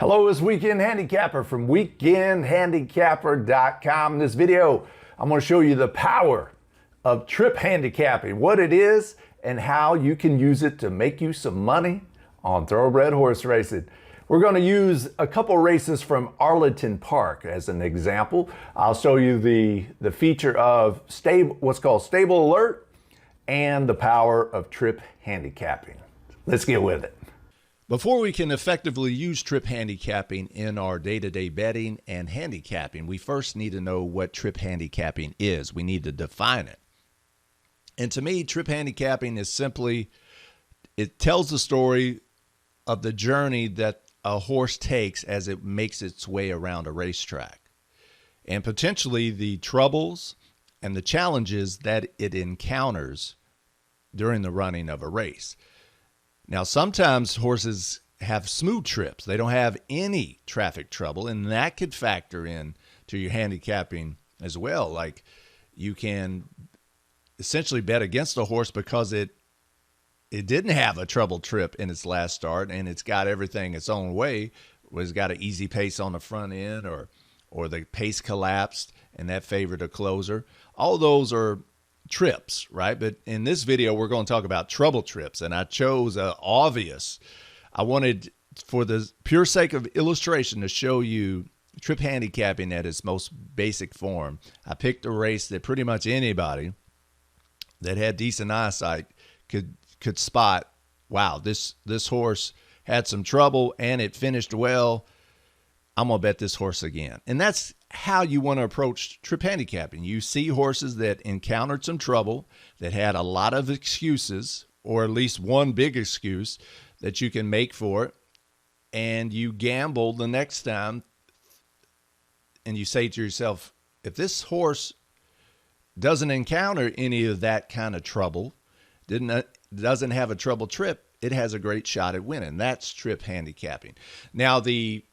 Hello, it's Weekend Handicapper from weekendhandicapper.com. In this video, I'm going to show you the power of trip handicapping, what it is, and how you can use it to make you some money on thoroughbred horse racing. We're going to use a couple races from Arlington Park as an example. I'll show you the feature of what's called stable alert and the power of trip handicapping. Let's get with it. Before we can effectively use trip handicapping in our day-to-day betting and handicapping, we first need to know what trip handicapping is. We need to define it. And to me, trip handicapping is simply, it tells the story of the journey that a horse takes as it makes its way around a racetrack, and potentially the troubles and the challenges that it encounters during the running of a race. Now, sometimes horses have smooth trips. They don't have any traffic trouble, and that could factor in to your handicapping as well. Like, you can essentially bet against a horse because it didn't have a troubled trip in its last start, and it's got everything its own way. It's got an easy pace on the front end, or the pace collapsed, and that favored a closer. All those are trips, right? But in this video, we're going to talk about trouble trips, and I chose obvious. I wanted, for the pure sake of illustration, to show you trip handicapping at its most basic form. I picked a race that pretty much anybody that had decent eyesight could spot. Wow, this horse had some trouble and it finished well. I'm gonna bet this horse again. And that's how you want to approach trip handicapping. You see horses that encountered some trouble, that had a lot of excuses, or at least one big excuse that you can make for it, and you gamble the next time, and you say to yourself, if this horse doesn't encounter any of that kind of trouble, doesn't have a trouble trip, it has a great shot at winning. That's trip handicapping. Now, the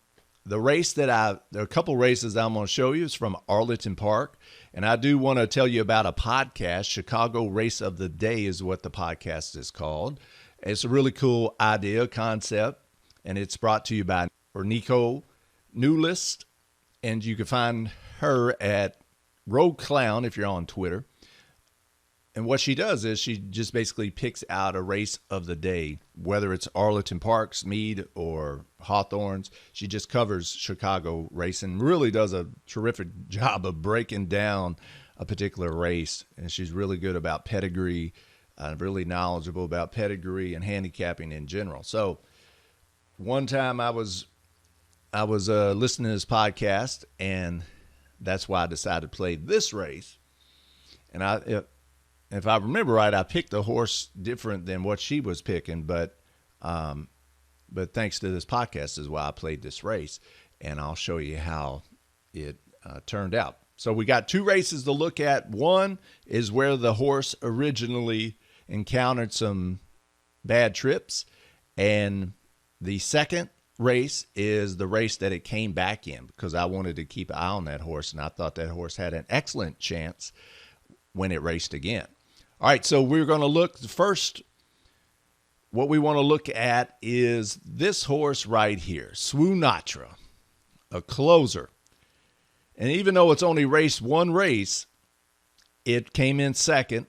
race there are a couple races I'm going to show you is from Arlington Park, and I do want to tell you about a podcast. Chicago Race of the Day is what the podcast is called. It's a really cool idea, concept, and it's brought to you by Nico Newlist, and you can find her at Rogue Clown if you're on Twitter. And what she does is she just basically picks out a race of the day, whether it's Arlington Park's, Meade, or Hawthorne's. She just covers Chicago racing, really does a terrific job of breaking down a particular race. And she's really good about pedigree, really knowledgeable about pedigree and handicapping in general. So one time I was listening to this podcast, and that's why I decided to play this race. And if I remember right, I picked a horse different than what she was picking, but thanks to this podcast is why I played this race, and I'll show you how it turned out. So we got two races to look at. One is where the horse originally encountered some bad trips, and the second race is the race that it came back in, because I wanted to keep an eye on that horse, and I thought that horse had an excellent chance when it raced again. All right, so we're going to look first. What we want to look at is this horse right here, Swoonatra, a closer. And even though it's only raced one race, it came in second,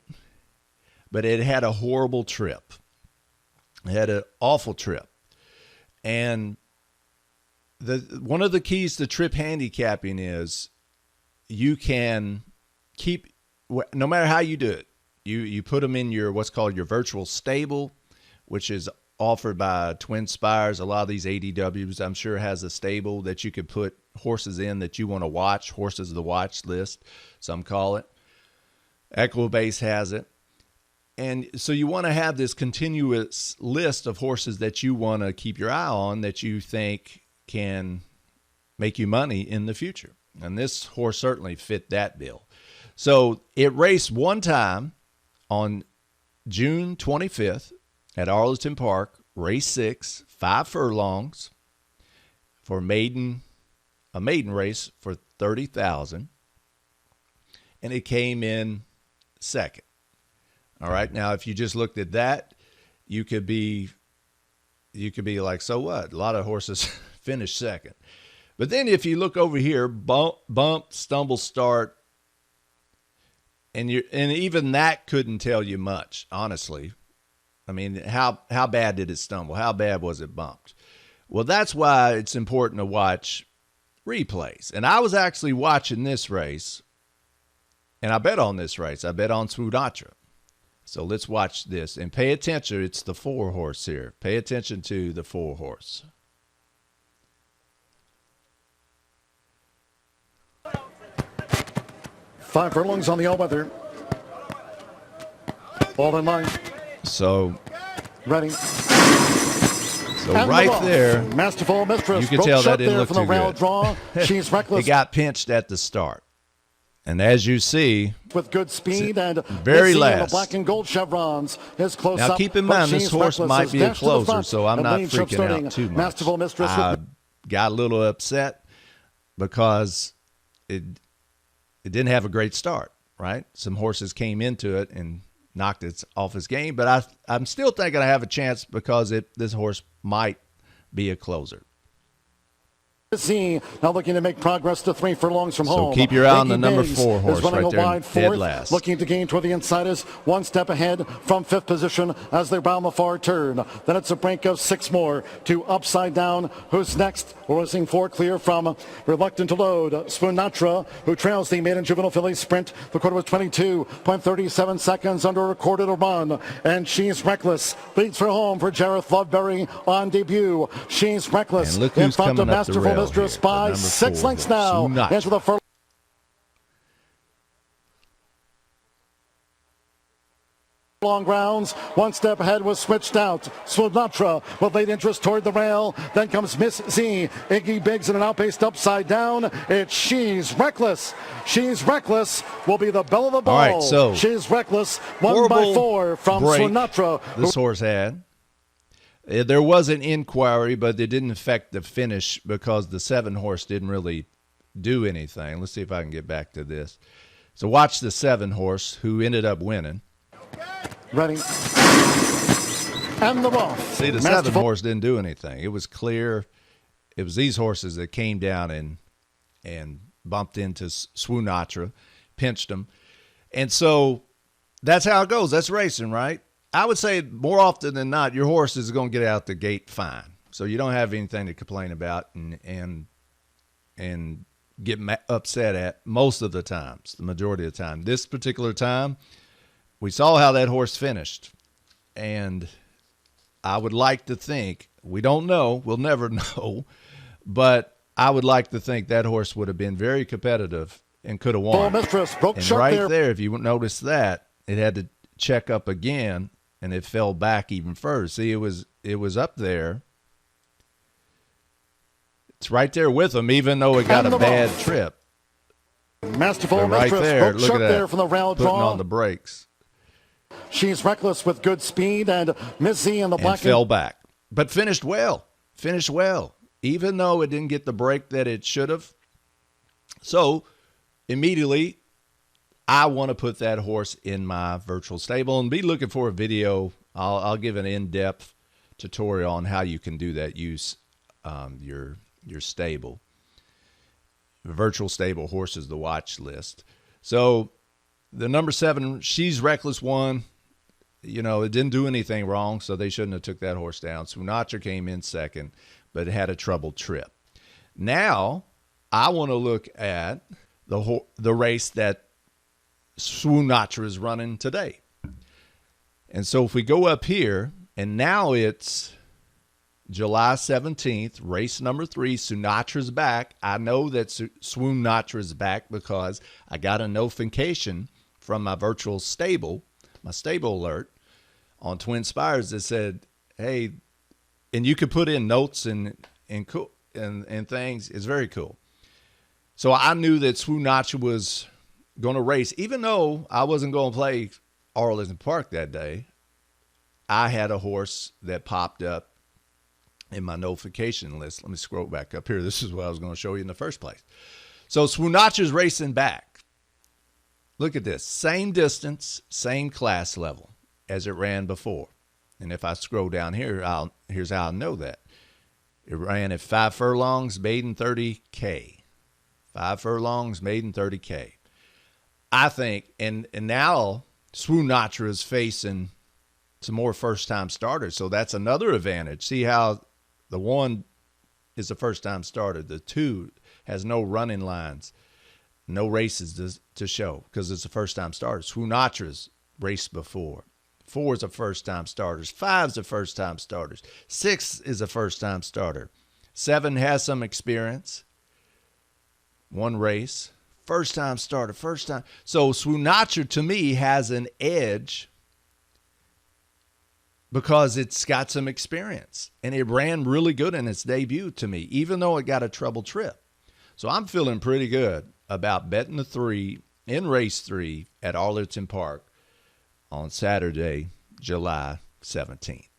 but it had a horrible trip. It had an awful trip. And one of the keys to trip handicapping is you can keep, no matter how you do it, you put them in your what's called your virtual stable, which is offered by Twin Spires. A lot of these ADWs, I'm sure, has a stable that you could put horses in that you want to watch, horses of the watch list, some call it. Equibase has it. And so you want to have this continuous list of horses that you want to keep your eye on, that you think can make you money in the future. And this horse certainly fit that bill. So it raced one time on June 25th at Arlington Park, race 6, 5 furlongs for a maiden race for $30,000, and it came in second. All right, now if you just looked at that, you could be like, so what? A lot of horses finished second. But then if you look over here, bump, stumble, start, and even that couldn't tell you much, honestly. I mean, how bad did it stumble? How bad was it bumped? Well, that's why it's important to watch replays. And I was actually watching this race, and I bet on this race. I bet on Swunatra. So let's watch this and pay attention. It's the 4-horse here. Pay attention to the 4-horse. 5 furlongs on the all-weather. All in line. So ready. So right there, Masterful Mistress. you can tell that didn't look from the too rail good. Draw. She's reckless. It got pinched at the start. And as you see, with good speed and very last. The black and gold chevrons is close now up. keep in mind this horse might be a closer, so I'm not freaking out too much. Masterful Mistress. I got a little upset because it didn't have a great start, right? Some horses came into it and knocked it off his game, but I'm still thinking I have a chance because this horse might be a closer. Now looking to make progress to 3 furlongs from home. So keep your eye on the number 4 horse right there, dead last. Looking to gain toward the insiders, 1 step ahead from 5th position as they round the far turn. Then it's a break of 6 more to Upside Down. Who's next? Racing 4 clear from Reluctant to Load. Swunatra, who trails the maiden juvenile filly sprint. The quarter was 22.37 seconds under a recorded run. And She's Reckless leads for home for Jareth Loveberry on debut. She's Reckless and look in who's front of coming up the Masterful rail Mistress here, by 6 lengths now. As with the long rounds, 1 step ahead was switched out. Swunatra with late interest toward the rail. Then comes Miss Z. Iggy Biggs in an outpaced Upside Down. It's She's Reckless. She's Reckless will be the belle of the ball. All right, so She's Reckless, 1 by 4 from Swunatra. This horse had. There was an inquiry, but it didn't affect the finish because the 7 horse didn't really do anything. Let's see if I can get back to this. So watch the 7 horse who ended up winning. Ready. And the ball. See, the 7 horse didn't do anything. It was clear. It was these horses that came down and bumped into Swunatra, pinched him. And so that's how it goes. That's racing, right? I would say more often than not, your horse is going to get out the gate fine. So you don't have anything to complain about and get upset at most of the times, the majority of the time. This particular time, we saw how that horse finished. And I would like to think, we don't know, we'll never know, but I would like to think that horse would have been very competitive and could have won. Mistress broke and right there, if you notice that, it had to check up again. And it fell back even further. See, it was up there. It's right there with them, even though it got a bad trip. Masterful right there, look at that, there from the rail putting draw. on the brakes. She's Reckless with good speed, and Missy in the black. And fell back, but finished well. Finished well, even though it didn't get the break that it should have. So immediately, I want to put that horse in my virtual stable and be looking for a video. I'll give an in-depth tutorial on how you can do that. Use your stable, virtual stable horses, the watch list. So the number 7, She's Reckless won. You know, it didn't do anything wrong, so they shouldn't have took that horse down. Swunatra came in second, but it had a troubled trip. Now I want to look at the race that Swunatra is running today. And so if we go up here, and now it's July 17th, race number 3, Swatra's back. I know that Swatra's back because I got a notification from my virtual stable, my stable alert on Twin Spires that said, hey, and you could put in notes and things. It's very cool. So I knew that Swunatra was going to race, even though I wasn't going to play Arlington Park that day. I had a horse that popped up in my notification list. Let me scroll back up here. This is what I was going to show you in the first place. So Swatra's racing back. Look at this. Same distance, same class level as it ran before. And if I scroll down here, here's how I know that. It ran at 5 furlongs, maiden 30K. 5 furlongs, maiden 30K. I think, and now Swoon Natra is facing some more first-time starters, so that's another advantage. See how the 1 is a first-time starter. The 2 has no running lines, no races to show because it's a first-time starter. Swoon Natra's raced before. 4 is a first-time starter. 5 is a first-time starter. 6 is a first-time starter. 7 has some experience. 1 race. First-time starter. First time. So Swoon Natra, to me, has an edge because it's got some experience. And it ran really good in its debut to me, even though it got a trouble trip. So I'm feeling pretty good about betting the 3 in race 3 at Arlington Park on Saturday, July 17th.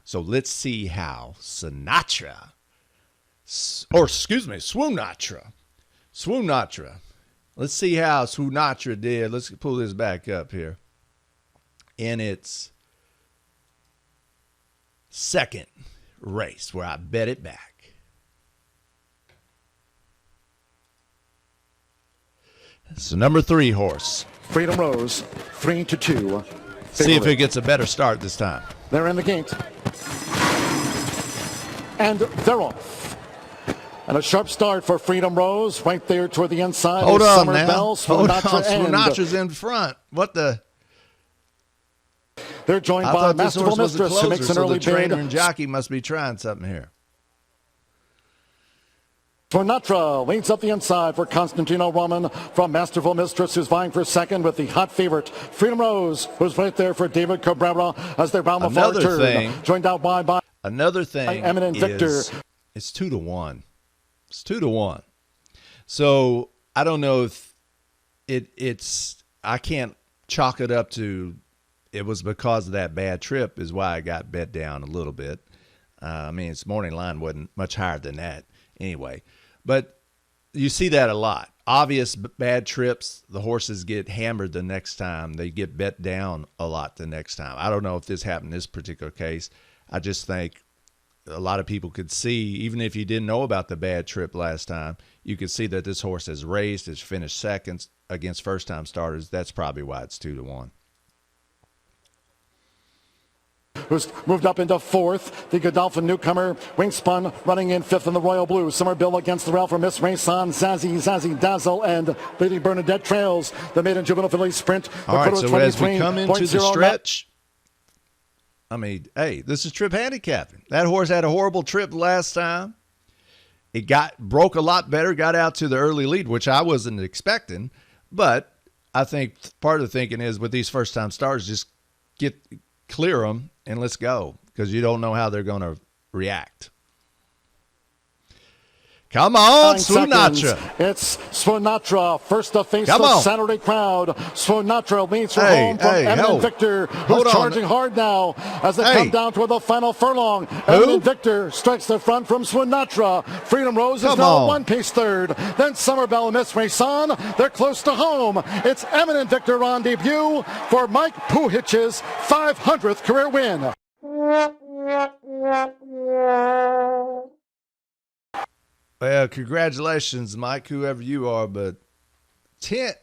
So let's see how Swoon Natra. Let's see how Swoon Natra did. Let's pull this back up here. In its second race where I bet it back. So number 3 horse. Freedom Rose, 3-2. See if it gets a better start this time. They're in the gate. And they're off. And a sharp start for Freedom Rose right there toward the inside. Hold on Summer now. Bell, Hold on. Natra Swoon Natra's in front. What the? They're joined I by thought this Masterful horse was the Mistress, who closer, makes an so early the trainer bid. and jockey must be trying something here. Natra leads up the inside for Constantino Roman from Masterful Mistress, who's vying for second with the hot favorite Freedom Rose, who's right there for David Cabrera as they round the far turn. Joined out wide by another thing Eminent Victor. It's 2-1. It's 2-1. So I don't know if it's I can't chalk it up to it was because of that bad trip is why I got bet down a little bit. I mean, its morning line wasn't much higher than that anyway. But you see that a lot. Obvious bad trips, the horses get hammered the next time. They get bet down a lot the next time. I don't know if this happened in this particular case. I just think a lot of people could see, even if you didn't know about the bad trip last time, you could see that this horse has raced, has finished second against first-time starters. That's probably why it's 2-1. Who's moved up into fourth. The Godolphin newcomer, Wingspun, running in fifth in the Royal Blue. Somerville against the rail for Miss Rayson, Zazie Dazzle, and Lady Bernadette trails the maiden juvenile filly sprint. All right, so as we come into the stretch, I mean, hey, this is Trip Handicapping. That horse had a horrible trip last time. It broke a lot better, got out to the early lead, which I wasn't expecting. But I think part of the thinking is with these first-time stars, just clear them and let's go, because you don't know how they're going to react. Come on, Swoon Natra. It's Swoon Natra, first to face the Saturday crowd. Swoon Natra leads her home from Eminent Victor, who's charging hard now as they come down toward the final furlong. Eminent Victor strikes the front from Swoon Natra. Freedom Rose is now a one-pace third. Then Somerville and Miss Rayson, they're close to home. It's Eminent Victor on debut for Mike Puhich's 500th career win. Well, congratulations, Mike, whoever you are, but 10.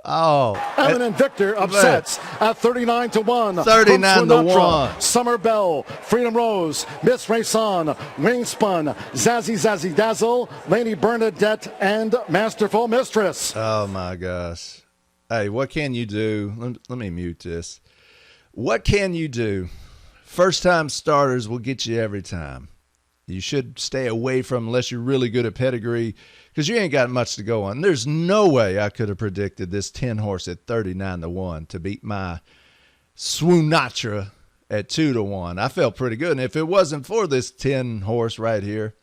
Eminent Victor upsets at 39-1. 39-1. Summer Bell, Freedom Rose, Miss Rayson, Wingspun, Zazie Dazzle, Lady Bernadette, and Masterful Mistress. Oh, my gosh. Hey, what can you do? Let me mute this. What can you do? First-time starters will get you every time. You should stay away from unless you're really good at pedigree, because you ain't got much to go on. There's no way I could have predicted this 10 horse at 39-1 to beat my Swoon Natra at 2-1. I felt pretty good. And if it wasn't for this 10 horse right here,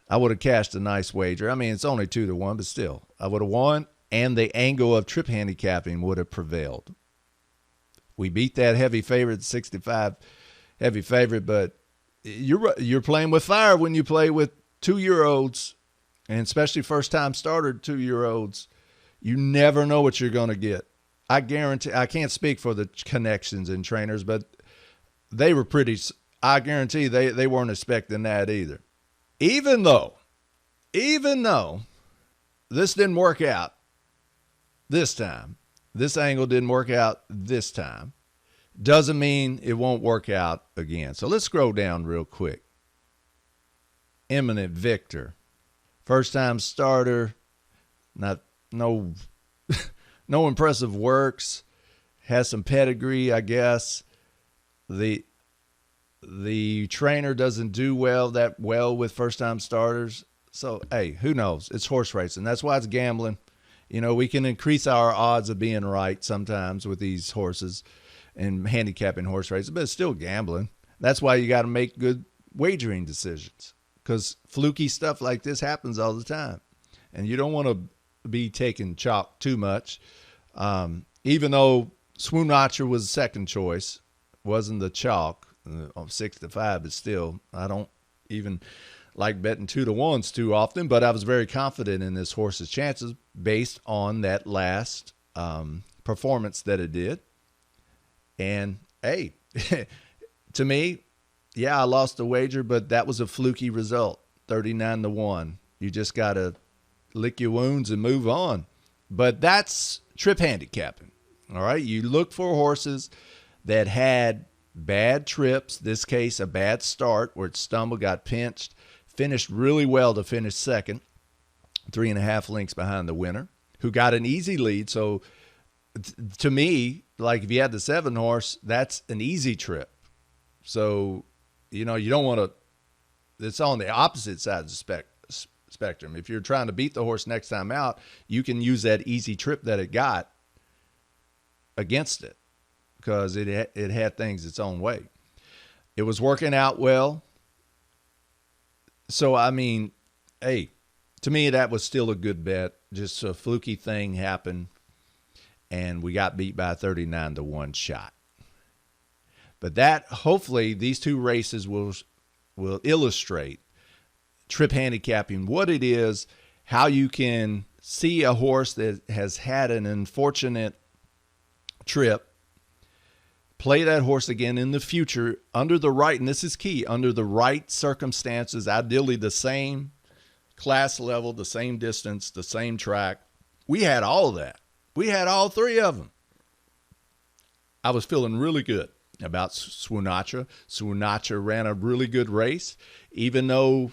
I would have cashed a nice wager. I mean, it's only 2-1, but still, I would have won, and the angle of Trip Handicapping would have prevailed. We beat that heavy favorite, 65 heavy favorite, but you're playing with fire when you play with 2-year-olds, and especially first-time starter 2-year-olds. You never know what you're going to get. I guarantee. I can't speak for the connections and trainers, but they were pretty. I guarantee they weren't expecting that either. Even though this didn't work out this time, this angle didn't work out this time, doesn't mean it won't work out again. So let's scroll down real quick. Eminent Victor, first time starter, no impressive works, has some pedigree, I guess. The trainer doesn't do that well with first time starters. So, hey, who knows? It's horse racing. That's why it's gambling. You know, we can increase our odds of being right sometimes with these horses and handicapping horse races, but it's still gambling. That's why you got to make good wagering decisions, because fluky stuff like this happens all the time. And you don't want to be taking chalk too much. Even though Swoonatra was second choice, wasn't the chalk, 6-5, but still, I don't even like betting 2-1s too often, but I was very confident in this horse's chances based on that last performance that it did. And hey, to me, yeah, I lost the wager, but that was a fluky result, 39-1. You just got to lick your wounds and move on. But that's trip handicapping. All right. You look for horses that had bad trips, this case, a bad start where it stumbled, got pinched, finished really well to finish second, 3.5 lengths behind the winner, who got an easy lead. So to me, like if you had the 7 horse, that's an easy trip. So, you know, you don't want to, it's on the opposite side of the spectrum. If you're trying to beat the horse next time out, you can use that easy trip that it got against it, because it had things its own way. It was working out well. So, I mean, hey, to me, that was still a good bet. Just a fluky thing happened, and we got beat by a 39-1 shot. But that, hopefully, these two races will illustrate trip handicapping, what it is, how you can see a horse that has had an unfortunate trip, play that horse again in the future under the right, and this is key, under the right circumstances, ideally the same class level, the same distance, the same track. We had all of that. We had all 3 of them. I was feeling really good about Swoonatra. Swoonatra ran a really good race. Even though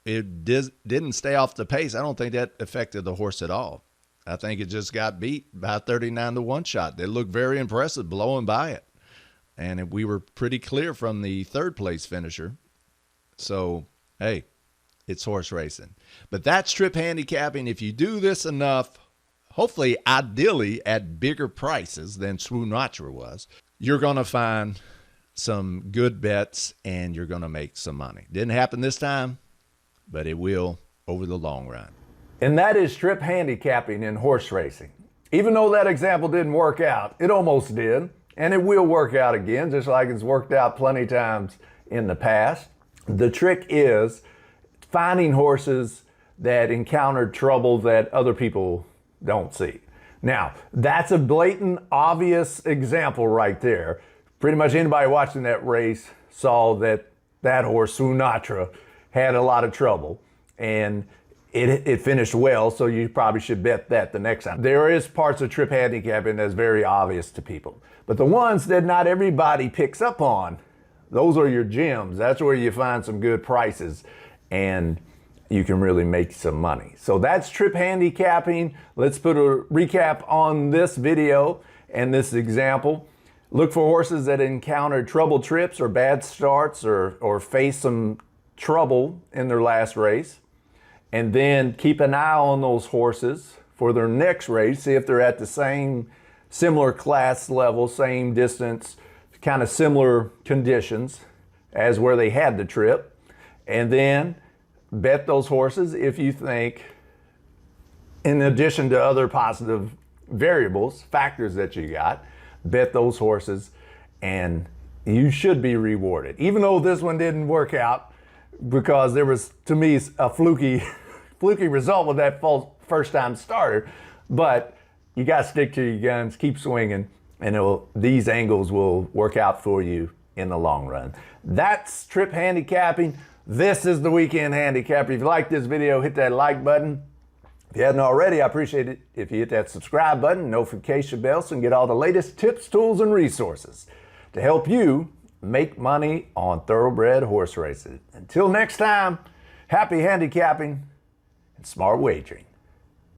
it didn't stay off the pace, I don't think that affected the horse at all. I think it just got beat by a 39-1 shot. They looked very impressive blowing by it. And we were pretty clear from the 3rd place finisher. So, hey, it's horse racing. But that's trip handicapping. If you do this enough, hopefully, ideally, at bigger prices than Swoonatra was, you're going to find some good bets and you're going to make some money. Didn't happen this time, but it will over the long run. And that is trip handicapping in horse racing. Even though that example didn't work out, it almost did. And it will work out again, just like it's worked out plenty times in the past. The trick is finding horses that encountered trouble that other people don't see. Now, that's a blatant, obvious example right there. Pretty much anybody watching that race saw that horse, Swoonatra, had a lot of trouble. And it finished well, so you probably should bet that the next time. There is parts of trip handicapping that's very obvious to people. But the ones that not everybody picks up on, those are your gems. That's where you find some good prices and you can really make some money. So that's trip handicapping. Let's put a recap on this video and this example. Look for horses that encountered trouble trips or bad starts or face some trouble in their last race. And then keep an eye on those horses for their next race. See if they're at the same similar class level, same distance, kind of similar conditions as where they had the trip. And then bet those horses if you think, in addition to other positive variables, factors that you got, bet those horses and you should be rewarded. Even though this one didn't work out because there was, to me, a fluky result with that first time starter, but you got to stick to your guns, keep swinging, and these angles will work out for you in the long run. That's Trip Handicapping. This is the Weekend Handicapper. If you like this video, hit that like button. If you hadn't already, I appreciate it if you hit that subscribe button, notification bell, so you can get all the latest tips, tools, and resources to help you make money on thoroughbred horse racing. Until next time, happy handicapping and smart wagering.